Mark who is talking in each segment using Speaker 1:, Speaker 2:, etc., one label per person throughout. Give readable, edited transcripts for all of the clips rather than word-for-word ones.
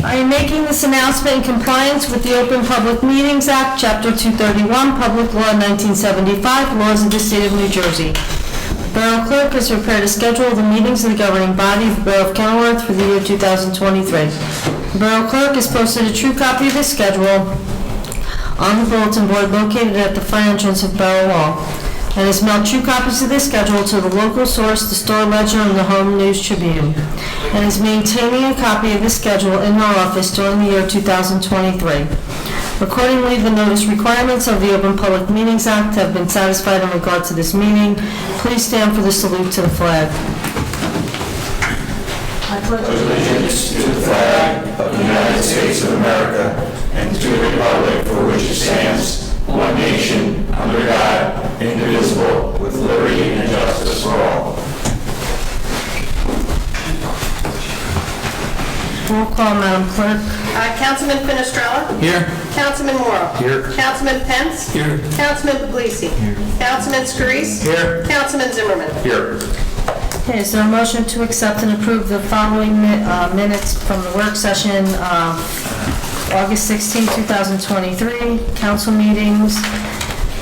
Speaker 1: I am making this announcement in compliance with the Open Public Meetings Act, Chapter 231, Public Law 1975, laws of the state of New Jersey. The Borough Clerk has prepared a schedule of the meetings of the governing body of the Borough of Kenilworth for the year 2023. The Borough Clerk has posted a true copy of the schedule on the bulletin board located at the front entrance of Borough Hall, and has mailed true copies of the schedule to the local source, the Star Ledger, and the Home News Tribune, and is maintaining a copy of the schedule in her office during the year 2023. Accordingly, the notice requirements of the Open Public Meetings Act have been satisfied in regard to this meeting. Please stand for the salute to the flag. I pledge
Speaker 2: allegiance to the flag of the United States of America and to the republic for which it stands, one nation, under God, indivisible, with liberty and justice for all.
Speaker 1: Roll call, Madam Clerk.
Speaker 3: Councilman Finestrella?
Speaker 4: Here.
Speaker 3: Councilman Morrow?
Speaker 4: Here.
Speaker 3: Councilman Pence?
Speaker 4: Here.
Speaker 3: Councilman Puglisi? Here. Councilman Scarice?
Speaker 4: Here.
Speaker 3: Councilman Zimmerman?
Speaker 4: Here.
Speaker 1: Okay, is there a motion to accept and approve the following minutes from the work session of August 16, 2023, council meetings,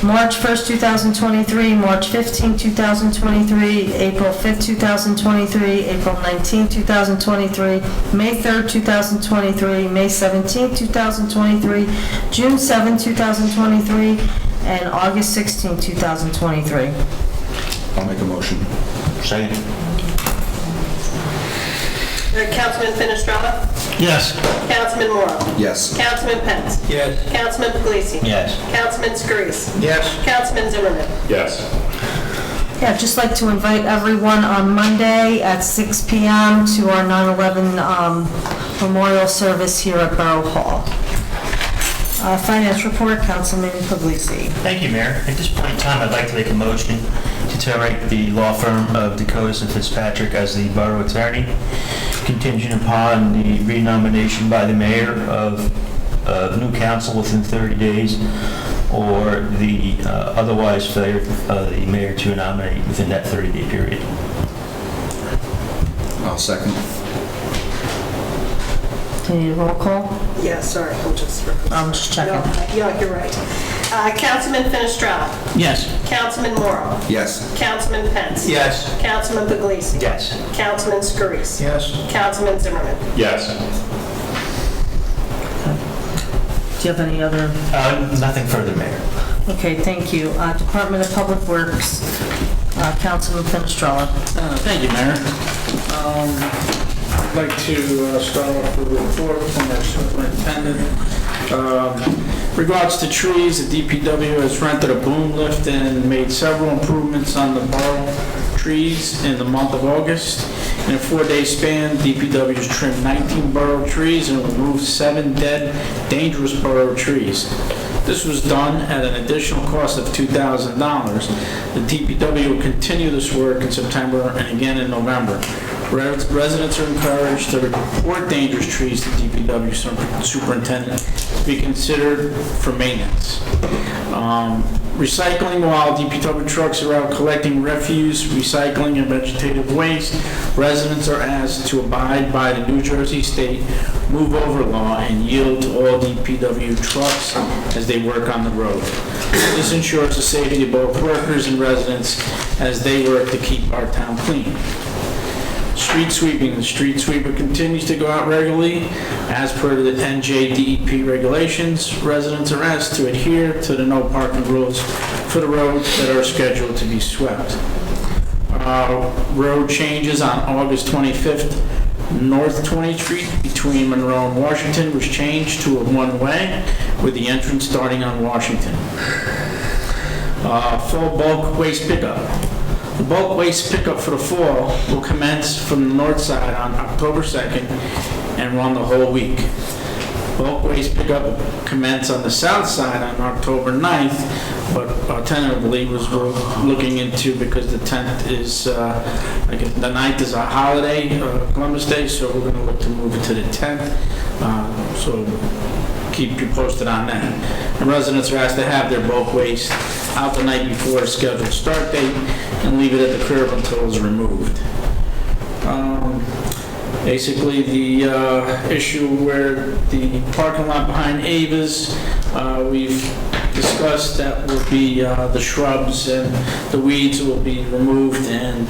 Speaker 1: March 1st, 2023, March 15, 2023, April 5th, 2023, April 19, 2023, May 3rd, 2023, May 17, 2023, June 7, 2023, and August 16, 2023.
Speaker 4: I'll make a motion. Second.
Speaker 3: Councilman Finestrella?
Speaker 4: Yes.
Speaker 3: Councilman Morrow?
Speaker 4: Yes.
Speaker 3: Councilman Pence?
Speaker 4: Yes.
Speaker 3: Councilman Puglisi?
Speaker 4: Yes.
Speaker 3: Councilman Scarice?
Speaker 4: Yes.
Speaker 3: Councilman Zimmerman?
Speaker 4: Yes.
Speaker 1: Yeah, I'd just like to invite everyone on Monday at 6 p.m. to our 9/11 memorial service here at Borough Hall. Finance report, Councilman Puglisi.
Speaker 5: Thank you, Mayor. At this point in time, I'd like to make a motion to terminate the law firm of Dakotas and Fitzpatrick as the borough attorney, contingent upon the renomination by the mayor of new council within 30 days, or the otherwise failure of the mayor to nominate within that 30-day period.
Speaker 4: I'll second.
Speaker 1: Do you need a roll call?
Speaker 3: Yeah, sorry, I'm just
Speaker 1: checking.
Speaker 3: Yeah, you're right. Councilman Finestrella?
Speaker 5: Yes.
Speaker 3: Councilman Morrow?
Speaker 4: Yes.
Speaker 3: Councilman Pence?
Speaker 4: Yes.
Speaker 3: Councilman Puglisi?
Speaker 5: Yes.
Speaker 3: Councilman Scarice?
Speaker 4: Yes.
Speaker 3: Councilman Zimmerman?
Speaker 4: Yes.
Speaker 1: Do you have any other?
Speaker 5: Nothing further, Mayor.
Speaker 1: Okay, thank you. Department of Public Works, Councilman Finestrella.
Speaker 6: Thank you, Mayor. I'd like to start off with a report from our superintendent. Regards to trees, the DPW has rented a boom lift and made several improvements on the borough trees in the month of August. In a 4-day span, DPW has trimmed 19 borough trees and removed 7 dead, dangerous borough trees. This was done at an additional cost of $2,000. The DPW will continue this work in September and again in November. Residents are encouraged to report dangerous trees to DPW superintendent to be considered for maintenance. Recycling, while DPW trucks are out collecting refuse, recycling, and vegetative waste, residents are asked to abide by the New Jersey State Move Over law and yield to all DPW trucks as they work on the road. This ensures the safety of both workers and residents as they work to keep our town clean. Street sweeping. The street sweeper continues to go out regularly as per the NJDEP regulations. Residents are asked to adhere to the no parking rules for the roads that are scheduled to be swept. Road changes on August 25th. North 20th Street between Monroe and Washington was changed to a one-way with the entrance starting on Washington. Full bulk waste pickup. The bulk waste pickup for the fall will commence from the north side on October 2nd and run the whole week. Bulk waste pickup commence on the south side on October 9th, but tentatively was looking into, because the 10th is, the 9th is a holiday, Columbus Day, so we're going to look to move it to the 10th. So keep you posted on that. And residents are asked to have their bulk waste out the night before the scheduled start date and leave it at the curb until it's removed. Basically, the issue where the parking lot behind Ava's, we've discussed that will be the shrubs and the weeds will be removed and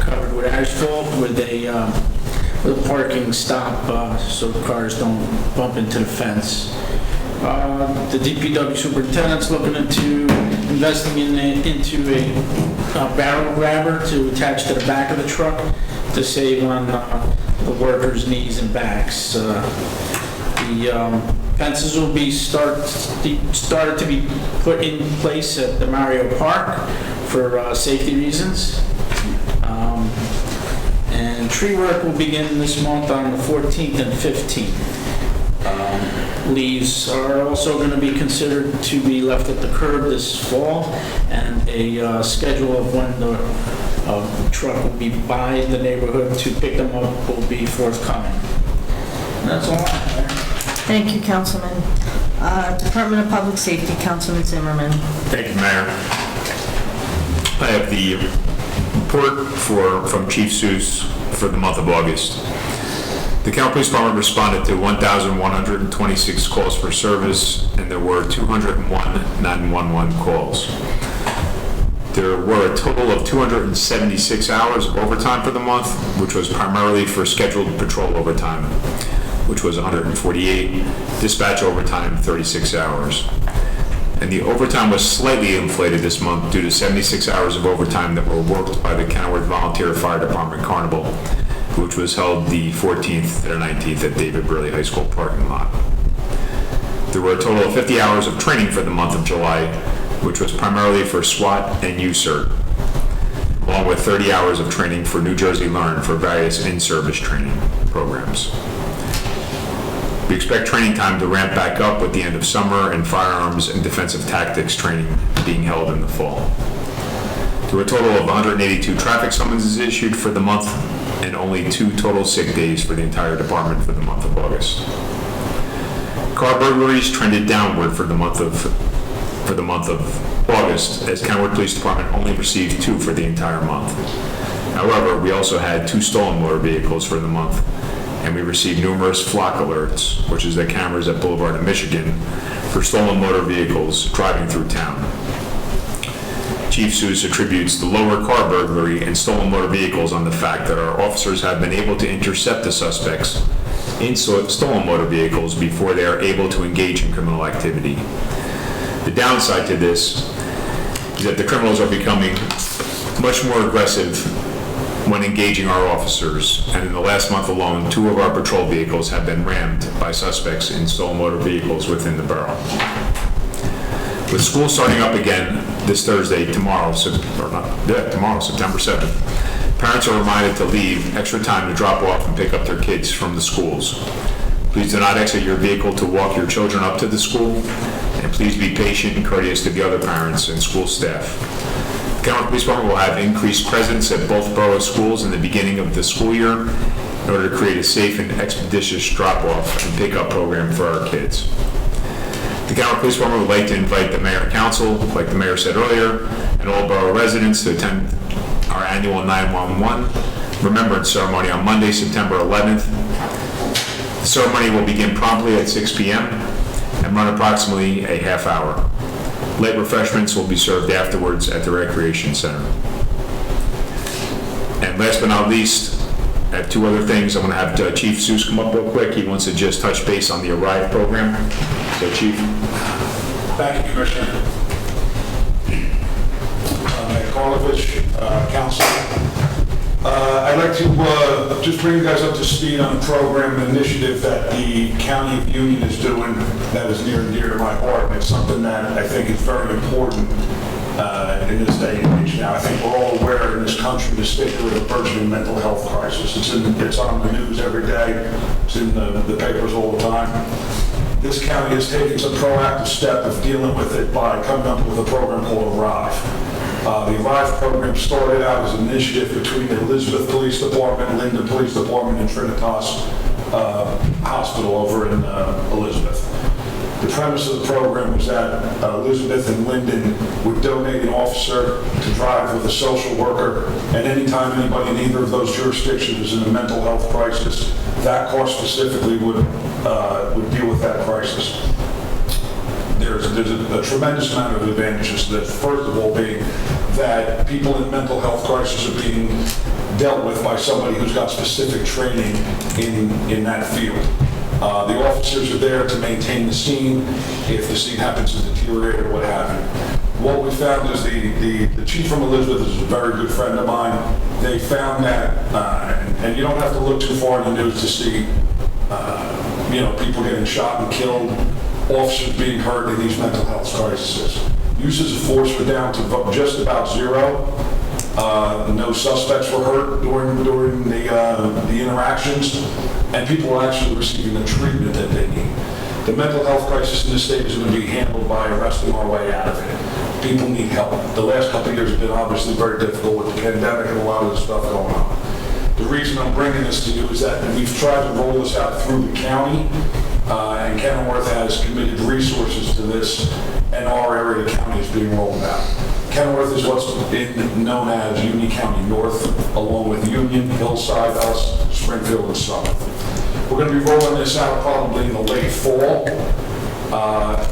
Speaker 6: covered with asphalt with a parking stop so the cars don't bump into the fence. The DPW superintendent's looking into investing into a barrel grabber to attach to the back of the truck to save on the workers' knees and backs. The fences will be started to be put in place at the Mario Park for safety reasons. And tree work will begin this month on the 14th and 15th. Leaves are also going to be considered to be left at the curb this fall, and a schedule of when the truck will be by the neighborhood to pick them up will be forthcoming. And that's all I have.
Speaker 1: Thank you, Councilman. Department of Public Safety, Councilman Zimmerman.
Speaker 7: Thank you, Mayor. I have the report from Chief Seuss for the month of August. The Kennewick Police Department responded to 1,126 calls for service, and there were 201 911 calls. There were a total of 276 hours of overtime for the month, which was primarily for scheduled patrol overtime, which was 148, dispatch overtime 36 hours. And the overtime was slightly inflated this month due to 76 hours of overtime that were worked by the Kennewick Volunteer Fire Department Carnival, which was held the 14th and 19th at David Burley High School parking lot. There were a total of 50 hours of training for the month of July, which was primarily for SWAT and USERT, along with 30 hours of training for New Jersey Learn for various in-service training programs. We expect training time to ramp back up with the end of summer and firearms and defensive tactics training being held in the fall. There were a total of 182 traffic summonses issued for the month and only 2 total sick days for the entire department for the month of August. Car burglaries trended downward for the month of August, as Kennewick Police Department only received 2 for the entire month. However, we also had 2 stolen motor vehicles for the month, and we received numerous flock alerts, which is the cameras at Boulevard of Michigan, for stolen motor vehicles driving through town. Chief Seuss attributes the lower car burglary and stolen motor vehicles on the fact that our officers have been able to intercept the suspects in stolen motor vehicles before they are able to engage in criminal activity. The downside to this is that the criminals are becoming much more aggressive when engaging our officers, and in the last month alone, 2 of our patrol vehicles have been rammed by suspects in stolen motor vehicles within the borough. With school starting up again this Thursday, tomorrow, September 7th, parents are reminded to leave extra time to drop off and pick up their kids from the schools. Please do not exit your vehicle to walk your children up to the school, and please be patient and courteous to the other parents and school staff. The Kennewick Police Department will have increased presence at both borough schools in the beginning of the school year in order to create a safe and expeditious drop-off and pick-up program for our kids. The Kennewick Police Department would like to invite the Mayor and Council, like the Mayor said earlier, and all borough residents to attend our annual 911 Remembrance Ceremony on Monday, September 11th. The ceremony will begin promptly at 6 p.m. and run approximately a half hour. Late refreshments will be served afterwards at the Recreation Center. And last but not least, I have 2 other things. I'm going to have Chief Seuss come up real quick. He wants to just touch base on the Arrive program. So, Chief.
Speaker 8: Thank you, Commissioner. Mayor Karlovic, Council. I'd like to just bring you guys up to speed on the program and initiative that the County of Union is doing that is near and dear to my heart, and it's something that I think is very important in this day and age now. I think we're all aware in this country the state of the burgeoning mental health crisis. It's on the news every day. It's in the papers all the time. This county is taking some proactive step of dealing with it by coming up with a program called Arrive. The Arrive program started out as an initiative between the Elizabeth Police Department, Linden Police Department, and Trinitas Hospital over in Elizabeth. The premise of the program was that Elizabeth and Linden would donate an officer to drive with a social worker, and anytime anybody in either of those jurisdictions is in a mental health crisis, that car specifically would deal with that crisis. There's a tremendous amount of advantages to this. First of all being that people in mental health crisis are being dealt with by somebody who's got specific training in that field. The officers are there to maintain the scene if the scene happens to deteriorate or what have you. What we found is the chief from Elizabeth is a very good friend of mine. They found that, and you don't have to look too far in the news to see, people getting shot and killed, officers being hurt in these mental health crises. Uses of force were down to just about zero. No suspects were hurt during the interactions, and people were actually receiving the treatment that they need. The mental health crisis in this state is going to be handled by arresting our way out of it. People need help. The last couple of years have been obviously very difficult with the pandemic and a lot of the stuff going on. The reason I'm bringing this to you is that we've tried to roll this out through the county, and Kenilworth has committed resources to this, and our area of the county is being rolled out. Kenilworth is what's known as Union County North, along with Union, Hillside, us, Springfield, and Summit. We're going to be rolling this out probably in the late fall,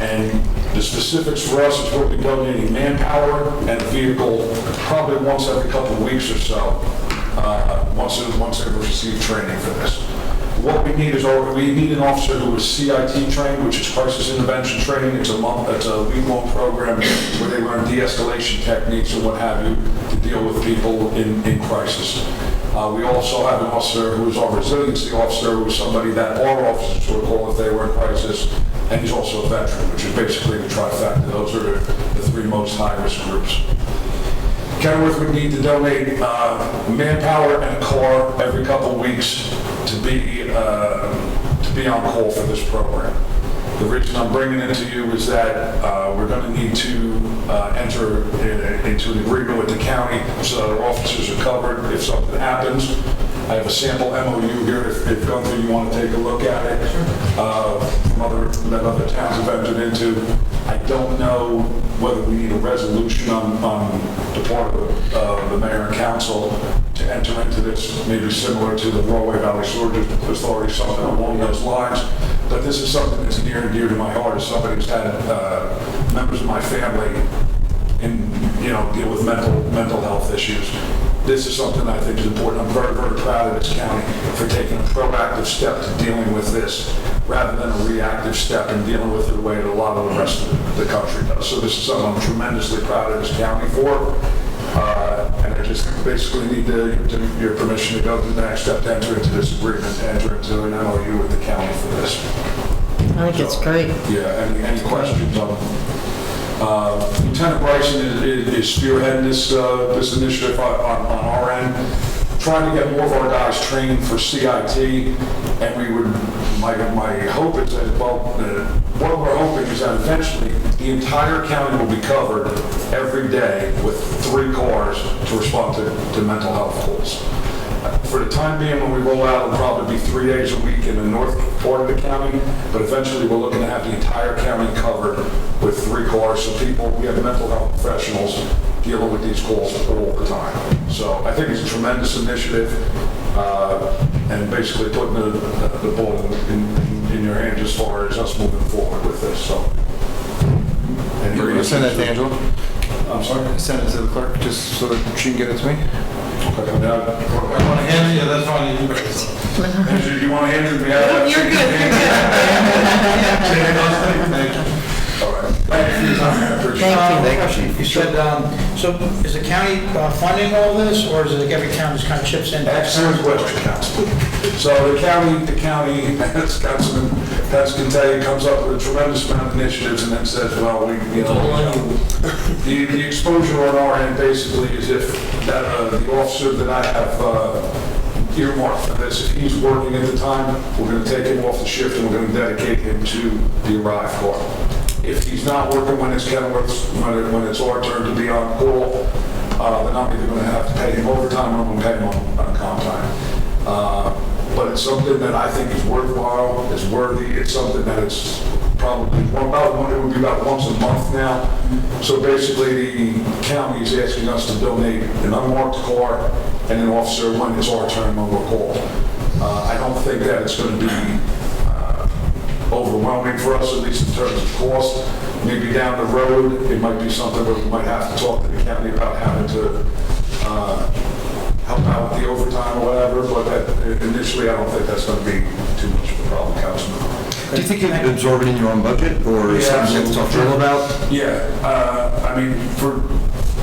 Speaker 8: and the specifics for us is we'll be donating manpower and a vehicle probably once every couple of weeks or so, once they've received training for this. What we need is we need an officer who is CIT trained, which is crisis intervention training. It's a week-long program where they learn de-escalation techniques and what have you to deal with people in crisis. We also have an officer who is our resiliency officer, who is somebody that our officers would call if they were in crisis, and he's also a veteran, which is basically the trifecta. Those are the three most high-risk groups. Kenilworth would need to donate manpower and a car every couple of weeks to be on call for this program. The reason I'm bringing it to you is that we're going to need to enter into an agreement with the county so our officers are covered if something happens. I have a sample MOU here if Gunther, you want to take a look at it, from that other towns have entered into. I don't know whether we need a resolution on the part of the mayor and council to enter into this, maybe similar to the Norway Valley Sewerage Authority, something along those lines. But this is something that's near and dear to my heart as somebody who's had members of my family deal with mental health issues. This is something I think is important. I'm very, very proud of this county for taking a proactive step to dealing with this rather than a reactive step and dealing with it the way that a lot of the rest of the country does. So this is something I'm tremendously proud of this county for. And I just basically need your permission to go to the next step to enter into this agreement, to enter into an MOU with the county for this.
Speaker 1: I think it's great.
Speaker 8: Yeah, any questions on Lieutenant Bryson is spearheading this initiative on our end, trying to get more of our guys trained for CIT, and my hope is that, what we're hoping is that eventually the entire county will be covered every day with 3 cars to respond to mental health calls. For the time being, when we roll out, it'll probably be 3 days a week in the north part of the county, but eventually we're looking to have the entire county covered with 3 cars, so we have mental health professionals dealing with these calls all the time. So I think it's a tremendous initiative, and basically putting the ball in your hands as far as us moving forward with this. So.
Speaker 4: You're going to send that to Angela?
Speaker 8: I'm sorry?
Speaker 4: Send it to the clerk just so that she can get it to me?
Speaker 8: Okay,
Speaker 9: I want to hand it, yeah, that's fine.
Speaker 8: Andrew, do you want to hand it to me?
Speaker 3: You're good,
Speaker 8: Thank you. All right. Thank you for your time. I appreciate it.
Speaker 6: Question. You said, so is the county funding all this, or is it like every town just kind of chips in?
Speaker 8: Excellent question, Councilman. So the county, as Councilman Pence can tell you, comes up with a tremendous amount of initiatives and then says, well, the exposure on our end basically is if the officer that I have earmarked for this, if he's working at the time, we're going to take him off the shift and we're going to dedicate him to the arrive car. If he's not working when it's Kenilworth's, when it's our turn to be on call, then I'm either going to have to pay him overtime or I'm going to pay him on comp time. But it's something that I think is worthwhile, is worthy. It's something that probably, it would be about once a month now. So basically, the county is asking us to donate an unmarked car and an officer when it's our turn when we're called. I don't think that it's going to be overwhelming for us, at least in terms of cost. Maybe down the road, it might be something where we might have to talk to the county about having to help out with the overtime or whatever, but initially, I don't think that's going to be too much of a problem, Councilman.
Speaker 2: Do you think you could absorb it in your own budget, or
Speaker 8: Yeah,
Speaker 2: something you have to talk to Jill about?
Speaker 8: Yeah, I mean, for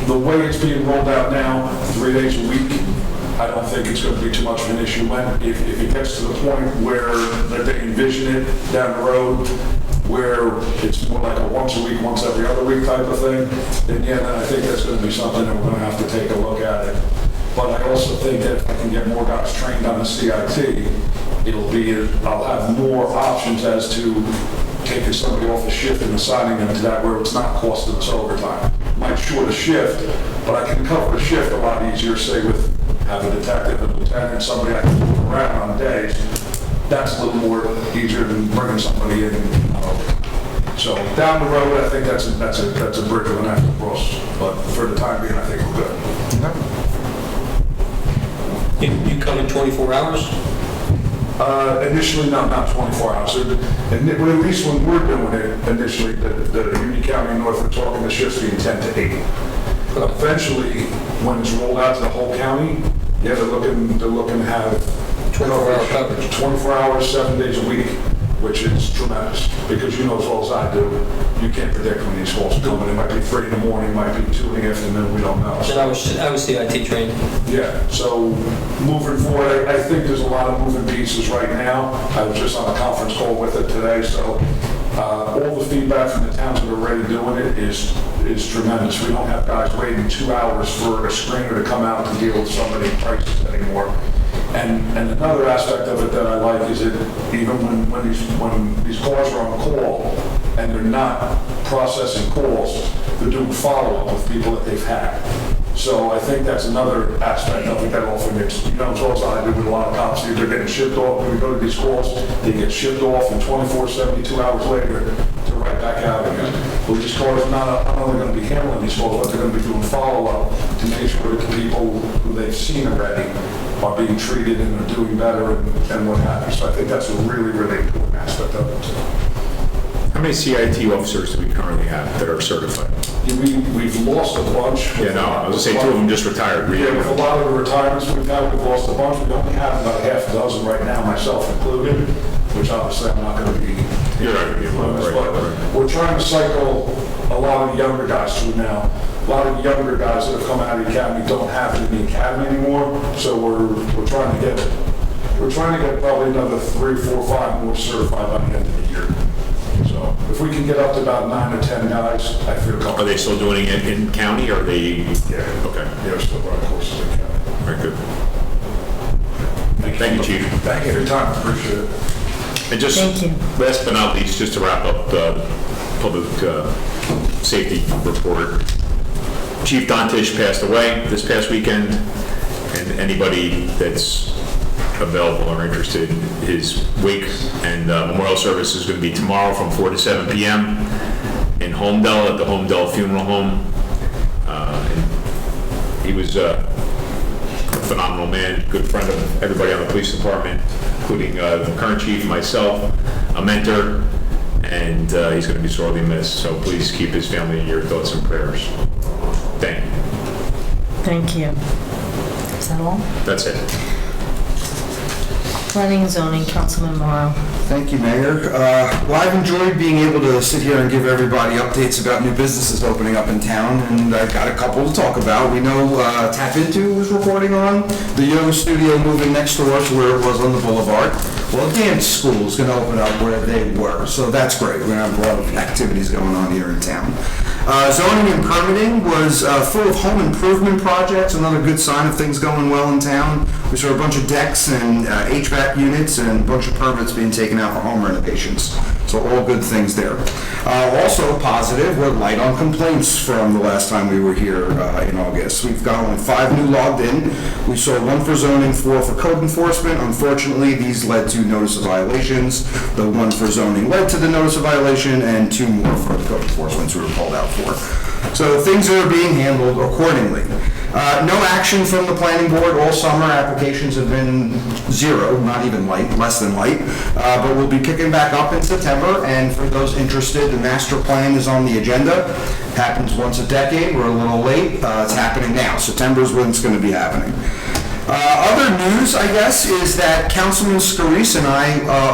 Speaker 8: the way it's being rolled out now, 3 days a week, I don't think it's going to be too much of an issue. If it gets to the point where that they envision it down the road, where it's more like a once a week, once every other week type of thing, then yeah, then I think that's going to be something that we're going to have to take a look at it. But I also think that if I can get more guys trained on the CIT, I'll have more options as to taking somebody off a shift and assigning them to that where it's not costing us overtime. Might short a shift, but I can cover a shift a lot easier, say with having a detective and lieutenant, somebody I can move around on days. That's a little more easier than bringing somebody in. So down the road, I think that's a bridge we're gonna have to cross. But for the time being, I think we're good.
Speaker 10: You come in 24 hours?
Speaker 8: Initially, not 24 hours. And at least when we're doing it, initially, the Union County and Norfolk talking the shifts being 10 to 8. But eventually, when it's rolled out to the whole county, yeah, they're looking to have
Speaker 10: 24-hour coverage.
Speaker 8: 24 hours, 7 days a week, which is tremendous. Because you know as well as I do, you can't predict when these calls are coming. It might be 3 in the morning, it might be 2 in the afternoon, we don't know.
Speaker 10: And I was CIT trained.
Speaker 8: Yeah, so moving forward, I think there's a lot of moving pieces right now. I was just on a conference call with it today, so all the feedback from the towns that are already doing it is tremendous. We don't have guys waiting 2 hours for a screener to come out to deal with somebody in crisis anymore. And another aspect of it that I like is that even when these cars are on call and they're not processing calls, they're doing follow-up with people that they've had. So I think that's another aspect of it that often gets, as well as I do with a lot of cops, they're getting shipped off. When we go to these calls, they get shipped off and 24, 72 hours later, they're right back out again. But these cars are not only going to be handling these calls, but they're going to be doing follow-up to make sure that the people who they've seen already are being treated and are doing better and what have you. So I think that's a really, really important aspect of it.
Speaker 7: How many CIT officers do we currently have that are certified?
Speaker 8: We've lost a bunch.
Speaker 7: Yeah, no, I was gonna say 2 of them just retired.
Speaker 8: Yeah, with a lot of the retirements we've had, we've lost a bunch. We only have about half a dozen right now, myself included, which obviously I'm not going to be.
Speaker 7: You're not gonna be alone, right,
Speaker 8: But we're trying to cycle a lot of younger guys through now. A lot of younger guys that have come out of the academy don't have it in the academy anymore, so we're trying to get probably another 3, 4, 5 more certified by the end of the year. So if we can get up to about 9 or 10 guys, I feel comfortable.
Speaker 7: Are they still doing it in county, or are they?
Speaker 8: Yeah.
Speaker 7: Okay.
Speaker 8: Yeah, we're still running courses in county.
Speaker 7: Very good. Thank you, Chief.
Speaker 8: Thank you for your time, appreciate it.
Speaker 7: And just,
Speaker 1: Thank you.
Speaker 7: last but not least, just to wrap up the public safety report. Chief Dantish passed away this past weekend, and anybody that's available or interested, his wake and memorial service is going to be tomorrow from 4 to 7 p.m. in Homedale at the Homedale Funeral Home. And he was a phenomenal man, good friend of everybody on the police department, including the current chief, myself, a mentor, and he's going to be sorely missed. So please keep his family in your thoughts and prayers. Thank you.
Speaker 1: Thank you. Is that all?
Speaker 7: That's it.
Speaker 1: Planning and zoning, Councilman Morrow.
Speaker 2: Thank you, Mayor. Well, I've enjoyed being able to sit here and give everybody updates about new businesses opening up in town, and I've got a couple to talk about. We know Tap Into was reporting on the yoga studio moving next door to where it was on the boulevard. Well, a dance school is going to open up where they were, so that's great. We're going to have a lot of activities going on here in town. Zoning and permitting was full of home improvement projects, another good sign of things going well in town. We saw a bunch of decks and HVAC units and a bunch of permits being taken out for home renovations.
Speaker 11: So all good things there. Also positive, we're light on complaints from the last time we were here in August. We've got only 5 new logged in. We saw 1 for zoning, 4 for code enforcement. Unfortunately, these led to notice of violations. The 1 for zoning led to the notice of violation, and 2 more for the code enforcement we were called out for. So things are being handled accordingly. No action from the planning board all summer. Applications have been 0, not even light, less than light. But we'll be picking back up in September, and for those interested, the master plan is on the agenda. Happens once a decade. We're a little late. It's happening now. September is when it's going to be happening. Other news, I guess, is that Councilman Scarice and I,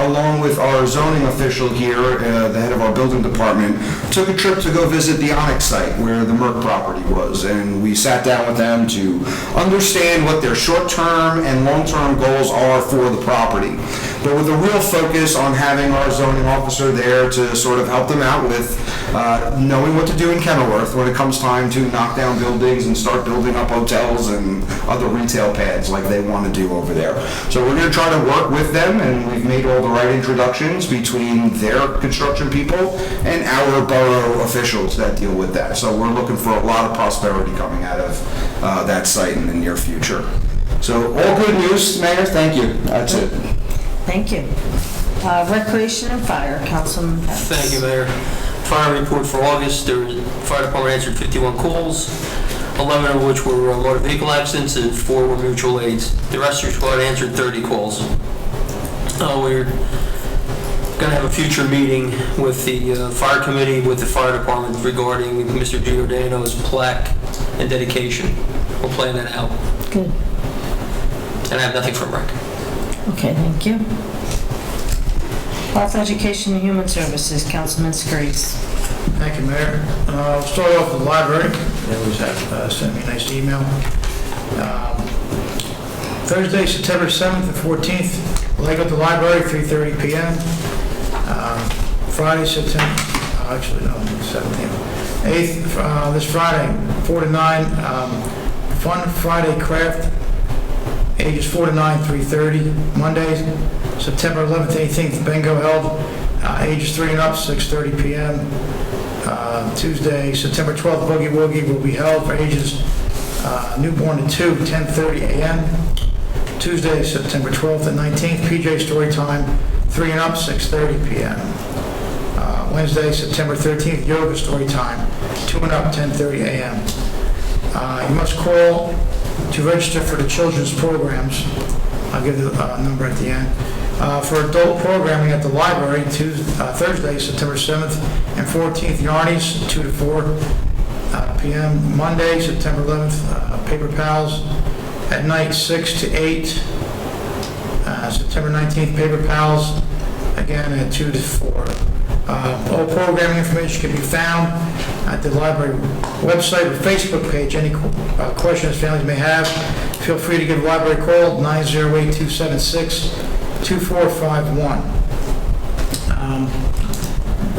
Speaker 11: along with our zoning official here, the head of our building department, took a trip to go visit the Onyx site where the Merck property was. And we sat down with them to understand what their short-term and long-term goals are for the property. But with a real focus on having our zoning officer there to sort of help them out with knowing what to do in Kenilworth when it comes time to knock down buildings and start building up hotels and other retail pads like they want to do over there. So we're going to try to work with them, and we've made all the right introductions between their construction people and our borough officials that deal with that. So we're looking for a lot of prosperity coming out of that site in the near future. So all good news, Mayor. Thank you. That's it.
Speaker 1: Thank you. Recreation and Fire, Councilman Pence.
Speaker 10: Thank you, Mayor. Fire report for August, the fire department answered 51 calls, 11 of which were motor vehicle accidents and 4 were mutual aids. The rest of your squad answered 30 calls. We're going to have a future meeting with the fire committee, with the fire department regarding Mr. Giordano's plaque and dedication. We'll plan that out.
Speaker 1: Good.
Speaker 10: And I have nothing from Rick.
Speaker 1: Okay, thank you. Health, Education, and Human Services, Councilman Scarice.
Speaker 9: Thank you, Mayor. I'll start off with the library. They always have sent me a nice email. Thursday, September 7th and 14th, Lego at the library, 3:30 p.m. Friday, September, 17th. 8th, this Friday, 4 to 9, Fun Friday Craft, ages 4 to 9, 3:30. Mondays, September 11th, 18th, bingo held, ages 3 and up, 6:30 p.m. Tuesday, September 12th, Boogie Woogie will be held for ages newborn to 2, 10:30 a.m. Tuesday, September 12th and 19th, PJ Storytime, 3 and up, 6:30 p.m. Wednesday, September 13th, Yoga Storytime, 2 and up, 10:30 a.m. You must call to register for the children's programs. I'll give the number at the end. For adult programming at the library, Thursday, September 7th and 14th, Yarnies, 2 to 4 p.m. Monday, September 11th, Paper Pals at night, 6 to 8. September 19th, Paper Pals, again at 2 to 4. All programming information can be found at the library website or Facebook page. Any questions families may have, feel free to give the library a call, 908-276-2451.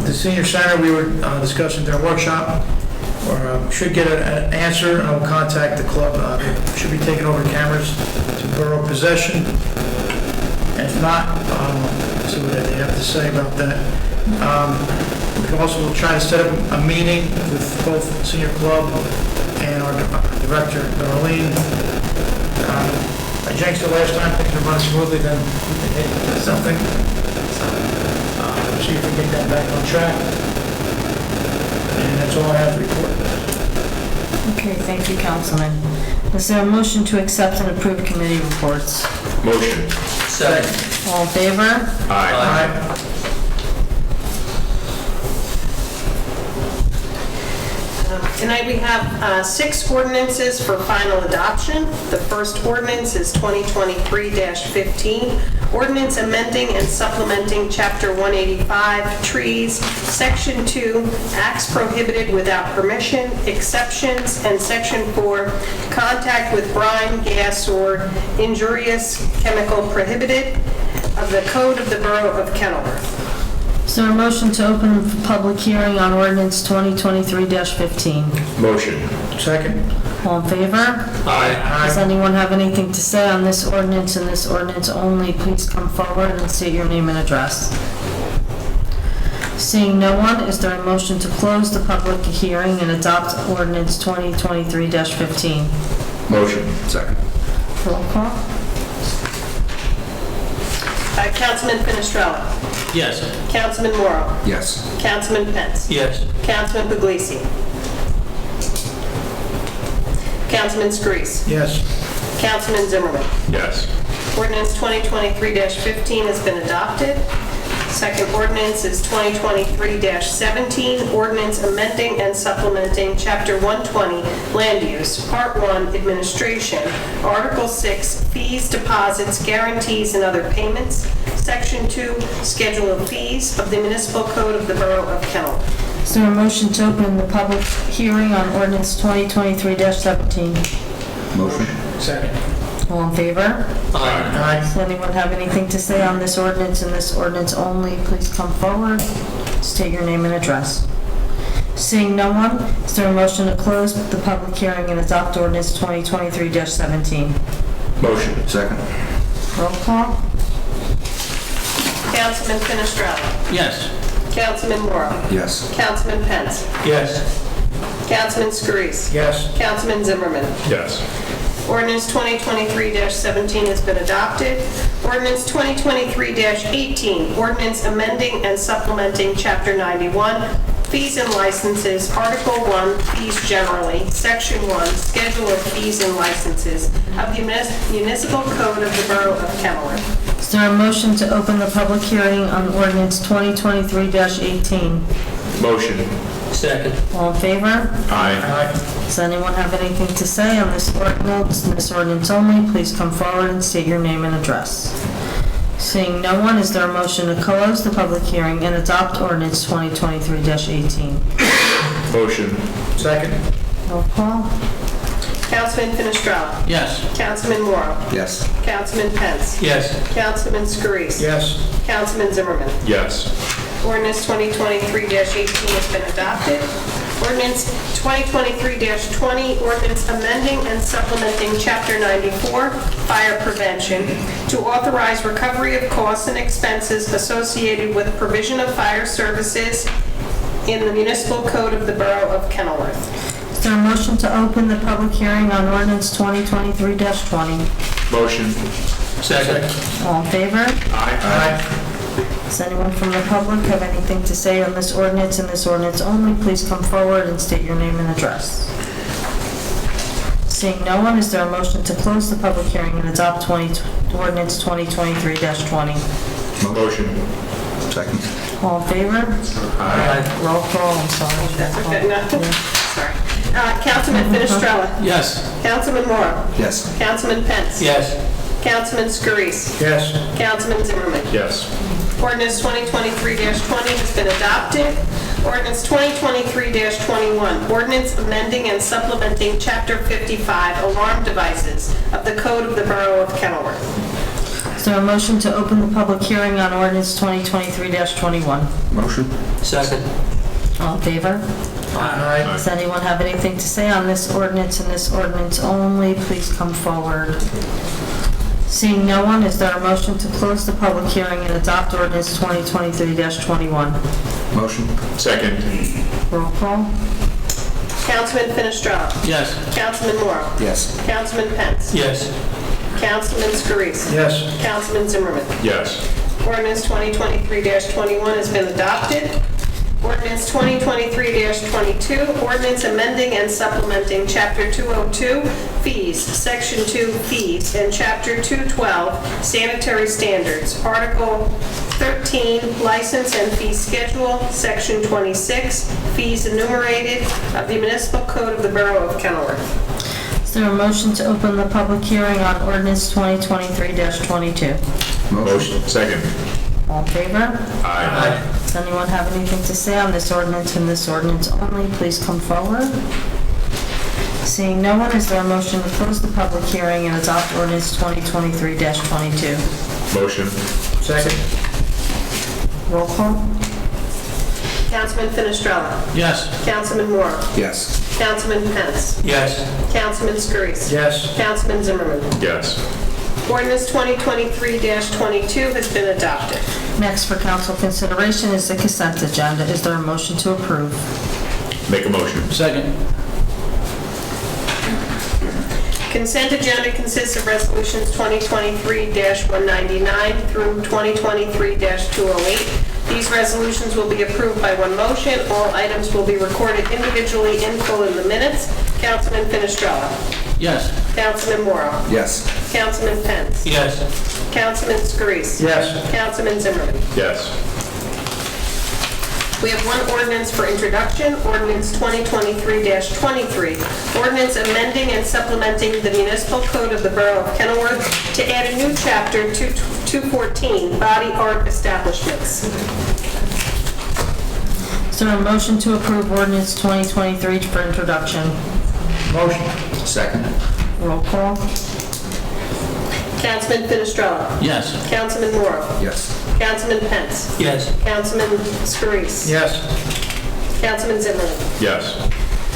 Speaker 9: The senior center, we were discussing their workshop, or should get an answer, and I will contact the club. They should be taking over cameras to borough possession. And if not, see what they have to say about that. We can also try to set up a meeting with both senior club and our director, Darlene. I jinxed it last time, things are running smoothly, then we hit something. See if we can get that back on track. And that's all I have to report.
Speaker 1: Okay, thank you, Councilman. Is there a motion to accept and approve committee reports?
Speaker 7: Motion.
Speaker 10: Second.
Speaker 1: All in favor?
Speaker 7: Aye.
Speaker 3: Tonight we have 6 ordinances for final adoption. The first ordinance is 2023-15, ordinance amending and supplementing Chapter 185, Trees, Section 2, Acts prohibited without permission, exceptions, and Section 4, contact with brine, gas, or injurious chemical prohibited of the Code of the Borough of Kenilworth.
Speaker 1: Is there a motion to open public hearing on ordinance 2023-15?
Speaker 7: Motion.
Speaker 9: Second.
Speaker 1: All in favor?
Speaker 10: Aye.
Speaker 1: Does anyone have anything to say on this ordinance and this ordinance only? Please come forward and state your name and address. Seeing no one, is there a motion to close the public hearing and adopt ordinance 2023-15?
Speaker 2: Motion. Second.
Speaker 1: Roll call.
Speaker 3: Councilman Finestrella.
Speaker 10: Yes.
Speaker 3: Councilman Morrow.
Speaker 11: Yes.
Speaker 3: Councilman Pence.
Speaker 10: Yes.
Speaker 3: Councilman Puglisi. Councilman Scurese.
Speaker 9: Yes.
Speaker 3: Councilman Zimmerman.
Speaker 7: Yes.
Speaker 3: Ordinance 2023-15 has been adopted. Second ordinance is 2023-17, ordinance amending and supplementing Chapter 120, Land Use, Part 1, Administration, Article 6, Fees, Deposits, Guarantees, and Other Payments, Section 2, Schedule of Fees of the Municipal Code of the Borough of Kenilworth.
Speaker 1: Is there a motion to open the public hearing on ordinance 2023-17?
Speaker 11: Motion.
Speaker 6: Second.
Speaker 1: All in favor?
Speaker 10: Aye.
Speaker 1: Does anyone have anything to say on this ordinance and this ordinance only? Please come forward, state your name and address. Seeing no one, is there a motion to close the public hearing and adopt ordinance 2023-17?
Speaker 2: Motion. Second.
Speaker 1: Roll call.
Speaker 3: Councilman Finestrella.
Speaker 6: Yes.
Speaker 3: Councilman Morrow.
Speaker 11: Yes.
Speaker 3: Councilman Pence.
Speaker 6: Yes.
Speaker 3: Councilman Scurese.
Speaker 6: Yes.
Speaker 3: Councilman Zimmerman.
Speaker 7: Yes.
Speaker 3: Ordinance 2023-17 has been adopted. Ordinance 2023-18, ordinance amending and supplementing Chapter 91, Fees and Licenses, Article 1, Fees Generally, Section 1, Schedule of Fees and Licenses of the Municipal Code of the Borough of Kenilworth.
Speaker 1: Is there a motion to open the public hearing on ordinance 2023-18?
Speaker 7: Motion.
Speaker 10: Second.
Speaker 1: All in favor?
Speaker 7: Aye.
Speaker 1: Does anyone have anything to say on this ordinance and this ordinance only? Please come forward and state your name and address. Seeing no one, is there a motion to close the public hearing and adopt ordinance 2023-18?
Speaker 7: Motion.
Speaker 6: Second.
Speaker 1: Roll call.
Speaker 3: Councilman Finestrella.
Speaker 6: Yes.
Speaker 3: Councilman Morrow.
Speaker 11: Yes.
Speaker 3: Councilman Pence.
Speaker 10: Yes.
Speaker 3: Councilman Scurese.
Speaker 6: Yes.
Speaker 3: Councilman Zimmerman.
Speaker 7: Yes.
Speaker 3: Ordinance 2023-18 has been adopted. Ordinance 2023-20, ordinance amending and supplementing Chapter 94, Fire Prevention, to authorize recovery of costs and expenses associated with provision of fire services in the Municipal Code of the Borough of Kenilworth.
Speaker 1: Is there a motion to open the public hearing on ordinance 2023-20?
Speaker 7: Motion.
Speaker 10: Second.
Speaker 1: All in favor?
Speaker 7: Aye.
Speaker 1: Does anyone from the public have anything to say on this ordinance and this ordinance only? Please come forward and state your name and address. Seeing no one, is there a motion to close the public hearing and adopt ordinance 2023-20?
Speaker 7: Motion.
Speaker 11: Second.
Speaker 1: All in favor?
Speaker 10: Aye.
Speaker 1: Roll call, I'm sorry.
Speaker 3: That's okay, no, sorry. Councilman Finestrella.
Speaker 6: Yes.
Speaker 3: Councilman Morrow.
Speaker 11: Yes.
Speaker 3: Councilman Pence.
Speaker 10: Yes.
Speaker 3: Councilman Scurese.
Speaker 6: Yes.
Speaker 3: Councilman Zimmerman.
Speaker 7: Yes.
Speaker 3: Ordinance 2023-20 has been adopted. Ordinance 2023-21, ordinance amending and supplementing Chapter 55, Alarm Devices of the Code of the Borough of Kenilworth.
Speaker 1: Is there a motion to open the public hearing on ordinance 2023-21?
Speaker 11: Motion.
Speaker 10: Second.
Speaker 1: All in favor?
Speaker 6: Aye.
Speaker 1: Does anyone have anything to say on this ordinance and this ordinance only? Please come forward. Seeing no one, is there a motion to close the public hearing and adopt ordinance 2023-21?
Speaker 11: Motion.
Speaker 7: Second.
Speaker 1: Roll call.
Speaker 3: Councilman Finestrella.
Speaker 6: Yes.
Speaker 3: Councilman Morrow.
Speaker 11: Yes.
Speaker 3: Councilman Pence.
Speaker 10: Yes.
Speaker 3: Councilman Scurese.
Speaker 6: Yes.
Speaker 3: Councilman Zimmerman.
Speaker 7: Yes.
Speaker 3: Ordinance 2023-21 has been adopted. Ordinance 2023-22, ordinance amending and supplementing Chapter 202, Fees, Section 2, Fees, and Chapter 212, Sanitary Standards, Article 13, License and Fee Schedule, Section 26, Fees Enumerated of the Municipal Code of the Borough of Kenilworth.
Speaker 1: Is there a motion to open the public hearing on ordinance 2023-22?
Speaker 7: Motion. Second.
Speaker 1: All in favor?
Speaker 7: Aye.
Speaker 1: Does anyone have anything to say on this ordinance and this ordinance only? Please come forward. Seeing no one, is there a motion to close the public hearing and adopt ordinance 2023-22?
Speaker 7: Motion.
Speaker 6: Second.
Speaker 1: Roll call.
Speaker 3: Councilman Finestrella.
Speaker 6: Yes.
Speaker 3: Councilman Morrow.
Speaker 11: Yes.
Speaker 3: Councilman Pence.
Speaker 10: Yes.
Speaker 3: Councilman Scurese.
Speaker 6: Yes.
Speaker 3: Councilman Zimmerman.
Speaker 7: Yes.
Speaker 3: Ordinance 2023-22 has been adopted.
Speaker 1: Next for council consideration is the consent agenda. Is there a motion to approve?
Speaker 7: Make a motion.
Speaker 6: Second.
Speaker 3: Consent agenda consists of resolutions 2023-199 through 2023-208. These resolutions will be approved by one motion. All items will be recorded individually in full in the minutes. Councilman Finestrella.
Speaker 6: Yes.
Speaker 3: Councilman Morrow.
Speaker 11: Yes.
Speaker 3: Councilman Pence.
Speaker 10: Yes.
Speaker 3: Councilman Scarice.
Speaker 6: Yes.
Speaker 3: Councilman Zimmerman.
Speaker 7: Yes.
Speaker 3: We have one ordinance for introduction, ordinance 2023-23, ordinance amending and supplementing the municipal code of the Borough of Kenilworth to add a new chapter, 214, body art establishments.
Speaker 1: Is there a motion to approve ordinance 2023 for introduction?
Speaker 6: Motion.
Speaker 11: Second.
Speaker 1: Roll call.
Speaker 3: Councilman Finestrella.
Speaker 6: Yes.
Speaker 3: Councilman Morrow.
Speaker 11: Yes.
Speaker 3: Councilman Pence.
Speaker 10: Yes.
Speaker 3: Councilman Scarice.
Speaker 6: Yes.
Speaker 3: Councilman Zimmerman.
Speaker 7: Yes.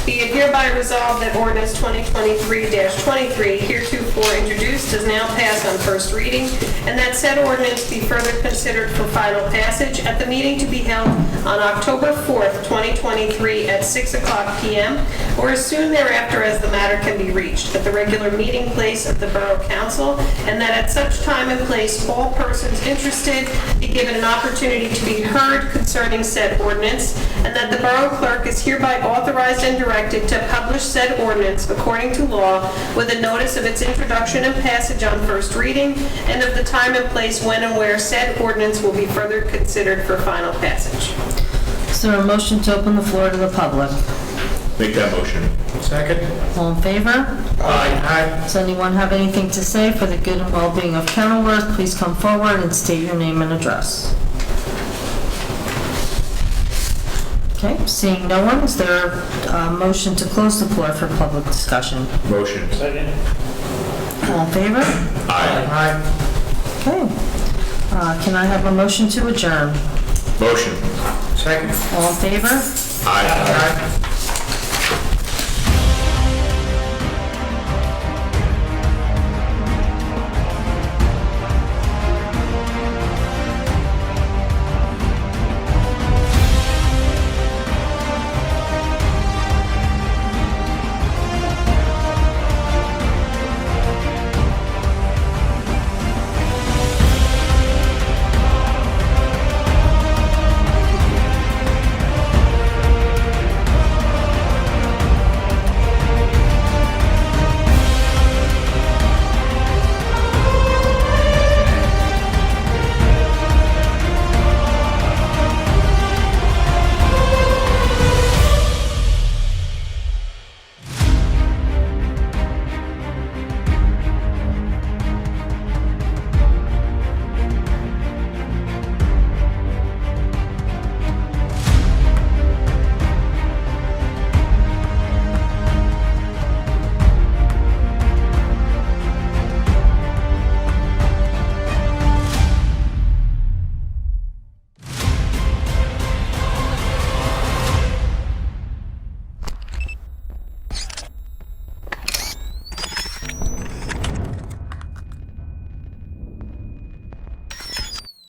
Speaker 3: Be it hereby resolved that ordinance 2023-23, heretofore introduced, does now pass on first reading, and that said ordinance be further considered for final passage at the meeting to be held on October 4th, 2023 at 6:00 p.m., or as soon thereafter as the matter can be reached, at the regular meeting place of the Borough Council, and that at such time and place all persons interested be given an opportunity to be heard concerning said ordinance, and that the Borough Clerk is hereby authorized and directed to publish said ordinance according to law with a notice of its introduction and passage on first reading, and of the time and place when and where said ordinance will be further considered for final passage.
Speaker 1: Is there a motion to open the floor to the public?
Speaker 7: Make that motion.
Speaker 6: Second.
Speaker 1: All in favor?
Speaker 6: Aye.
Speaker 1: Does anyone have anything to say for the good and well-being of Kenilworth? Please come forward and state your name and address. Okay, seeing no one, is there a motion to close the floor for public discussion?
Speaker 7: Motion.
Speaker 6: Second.
Speaker 1: All in favor?
Speaker 7: Aye.
Speaker 6: Aye.
Speaker 1: Okay. Can I have a motion to adjourn?
Speaker 7: Motion.
Speaker 6: Second.
Speaker 1: All in favor?
Speaker 7: Aye.
Speaker 6: Aye.